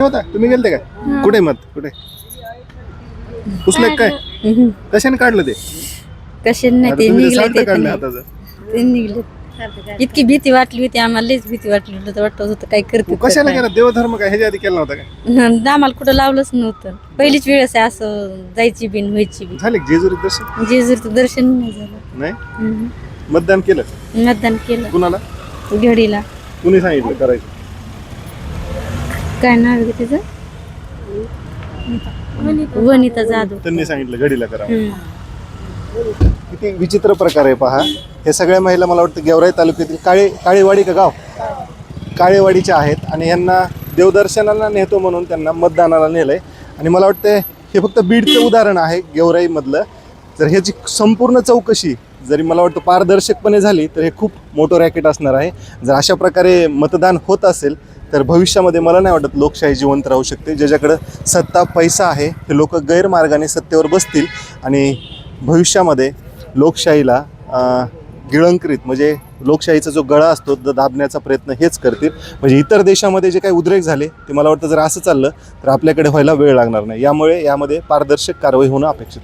होता तुम्ही गेलते काय कुठे मत कुठे पुसलं काय कशाने काढलं ते कसे नाही आता ते तुम्ही ते निघले साल्ट काढलं ते हाताचं ते निघले इतकी भीती वाटली होती आम्हाला लईच भीती वाटली होती वाटत होतं काय करते कशाला केला देवधर्म काय ह्याच्या आधी केला नव्हता काय आम्हाला कुठं लावलंच नव्हतं पहिलीच वेळेस आहे असं जायची बिन व्हायची बी झाले जेजुरी दर्शन जेजुरीचं दर्शन नाही झालं नाही मतदान केलं मतदान केलं कुणाला घडीला कुणी सांगितलं करायचं काय नाव आहे तिचं वनिता जाधव त्यांनी सांगितलं घडीला करा किती विचित्र प्रकार आहे पहा हे सगळ्या महिला मला वाटतं गेवराई तालुक्यातील काळेवाडी का गाव काळेवाडीच्या आहेत आणि यांना देवदर्शनाला नेतो म्हणून त्यांना मतदानाला नेलंय आणि मला वाटतं हे फक्त बीडचं उदाहरण आहे गेवराईमधलं जर ह्याची संपूर्ण चौकशी जरी मला वाटतं पारदर्शकपणे झाली तर हे खूप मोठं रॅकेट असणार आहे जर अशा प्रकारे मतदान होत असेल तर भविष्यामध्ये मला नाही वाटत लोकशाही जिवंत राहू शकते ज्याच्याकडं सत्ता पैसा आहे हे लोक गैरमार्गाने सत्तेवर बसतील आणि भविष्यामध्ये लोकशाहीला गिळंकृत म्हणजे लोकशाहीचा जो गळा असतो तो दाबण्याचा प्रयत्न हेच करतील म्हणजे इतर देशामध्ये जे काही उद्रेक झाले ते मला वाटतं जर असं चाललं तर आपल्याकडे व्हायला वेळ लागणार नाही यामुळे यामध्ये पारदर्शक कारवाई होणं अपेक्षित